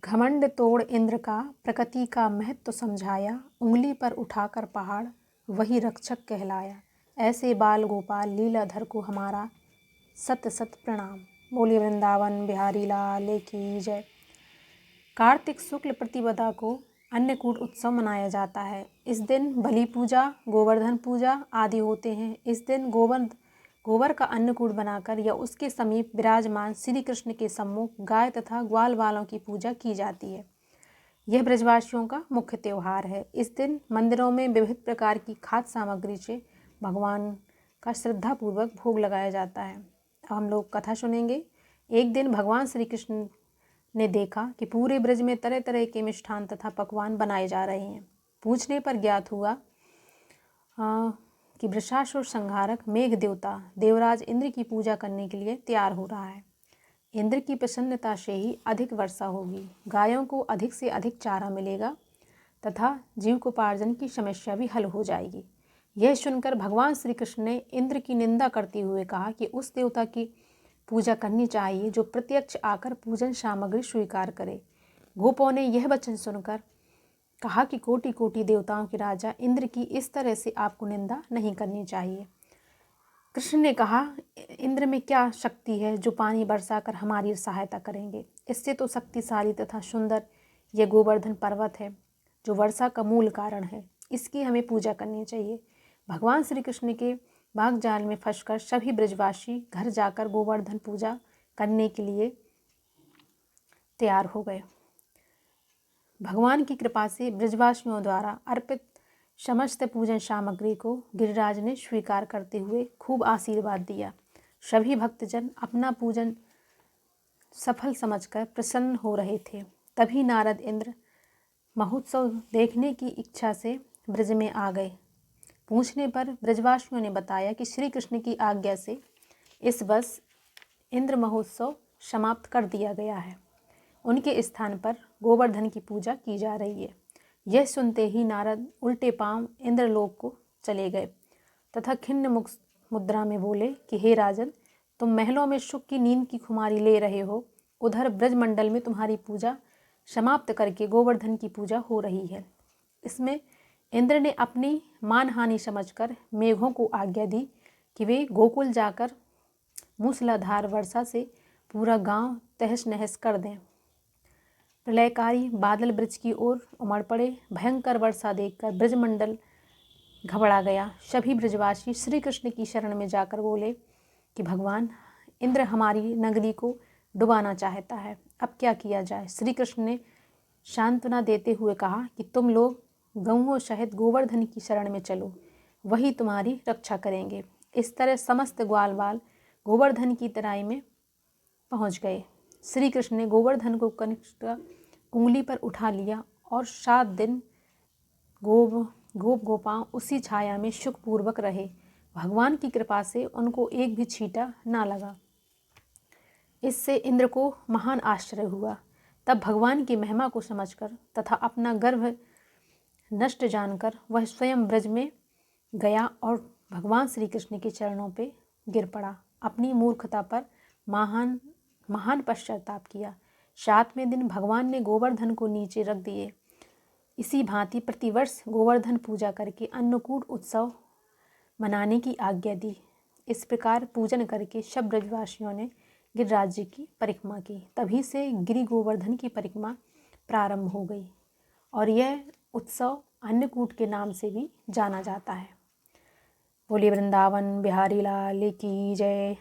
घमंड तोड़ इंद्र का प्रकृति का महत्व समझाया, उंगली पर उठाकर पहाड़ वही रक्षक कहलाया। ऐसे बाल गोपाल लीलाधर को हमारा सत सत प्रणाम। बोलिए वृंदावन बिहारी लाल की जय। कार्तिक शुक्ल प्रतिपदा को अन्नकूट उत्सव मनाया जाता है। इस दिन बलि पूजा, गोवर्धन पूजा आदि होते हैं। इस दिन गोबर का अन्नकूट बनाकर या उसके समीप विराजमान श्री कृष्ण के सम्मुख गाय तथा ग्वाल वालों की पूजा की जाती है। यह ब्रजवासियों का मुख्य त्यौहार है। इस दिन मंदिरों में विविध प्रकार की खाद्य सामग्री से भगवान का श्रद्धापूर्वक भोग लगाया जाता है। अब हम लोग कथा सुनेंगे। एक दिन भगवान श्री कृष्ण ने देखा कि पूरे ब्रज में तरह तरह के मिष्ठान तथा पकवान बनाए जा रहे हैं। पूछने पर ज्ञात हुआ कि वृषासुर संहारक मेघ देवता देवराज इंद्र की पूजा करने के लिए तैयार हो रहा है। इंद्र की प्रसन्नता से ही अधिक वर्षा होगी, गायों को अधिक से अधिक चारा मिलेगा तथा जीविकोपार्जन की समस्या भी हल हो जाएगी। यह सुनकर भगवान श्री कृष्ण ने इंद्र की निंदा करते हुए कहा कि उस देवता की पूजा करनी चाहिए जो प्रत्यक्ष आकर पूजन सामग्री स्वीकार करे। गोपों ने यह वचन सुनकर कहा कि कोटि कोटि देवताओं के राजा इंद्र की इस तरह से आपको निंदा नहीं करनी चाहिए। कृष्ण ने कहा, इंद्र में क्या शक्ति है जो पानी बरसाकर हमारी सहायता करेंगे। इससे तो शक्तिशाली तथा सुंदर यह गोवर्धन पर्वत है जो वर्षा का मूल कारण है। इसकी हमें पूजा करनी चाहिए। भगवान श्री कृष्ण के भागजाल में फंसकर सभी ब्रजवासी घर जाकर गोवर्धन पूजा करने के लिए तैयार हो गए। भगवान की कृपा से ब्रजवासियों द्वारा अर्पित समस्त पूजन सामग्री को गिरिराज ने स्वीकार करते हुए खूब आशीर्वाद दिया। सभी भक्तजन अपना पूजन सफल समझकर प्रसन्न हो रहे थे। तभी नारद इंद्र महोत्सव देखने की इच्छा से ब्रज में आ गए। पूछने पर ब्रजवासियों ने बताया कि श्री कृष्ण की आज्ञा से इस वर्ष इंद्र महोत्सव समाप्त कर दिया गया है। उनके स्थान पर गोवर्धन की पूजा की जा रही है। यह सुनते ही नारद उल्टे पांव इंद्रलोक को चले गए तथा खिन्न मुख मुद्रा में बोले कि हे राजन, तुम महलों में सुख की नींद की खुमारी ले रहे हो, उधर ब्रजमंडल में तुम्हारी पूजा समाप्त करके गोवर्धन की पूजा हो रही है। इसमें इंद्र ने अपनी मानहानि समझकर मेघों को आज्ञा दी कि वे गोकुल जाकर मूसलाधार वर्षा से पूरा गांव तहस नहस कर दें। प्रलयकारी बादल ब्रज की ओर उमड़ पड़े। भयंकर वर्षा देखकर ब्रजमंडल घबरा गया। सभी ब्रजवासी श्री कृष्ण की शरण में जाकर बोले कि भगवान, इंद्र हमारी नगरी को डुबाना चाहता है, अब क्या किया जाए। श्री कृष्ण ने सांत्वना देते हुए कहा कि तुम लोग गौओं सहित गोवर्धन की शरण में चलो, वही तुम्हारी रक्षा करेंगे। इस तरह समस्त ग्वाल बाल गोवर्धन की तराई में पहुंच गए। श्री कृष्ण ने गोवर्धन को कनिष्ठ उंगली पर उठा लिया और 7 दिन गोपांव उसी छाया में सुखपूर्वक रहे। भगवान की कृपा से उनको एक भी छींटा ना लगा। इससे इंद्र को महान आश्चर्य हुआ। तब भगवान की महिमा को समझकर तथा अपना गर्व नष्ट जानकर वह स्वयं ब्रज में गया और भगवान श्री कृष्ण के चरणों पे गिर पड़ा। अपनी मूर्खता पर महान पश्चाताप किया। 7वें दिन भगवान ने गोवर्धन को नीचे रख दिए। इसी भांति प्रतिवर्ष गोवर्धन पूजा करके अन्नकूट उत्सव मनाने की आज्ञा दी। इस प्रकार पूजन करके सब ब्रजवासियों ने गिरिराज जी की परिक्रमा की। तभी से गिरि गोवर्धन की परिक्रमा प्रारंभ हो गई और यह उत्सव अन्नकूट के नाम से भी जाना जाता है। बोलिए वृंदावन बिहारी लाल की जय।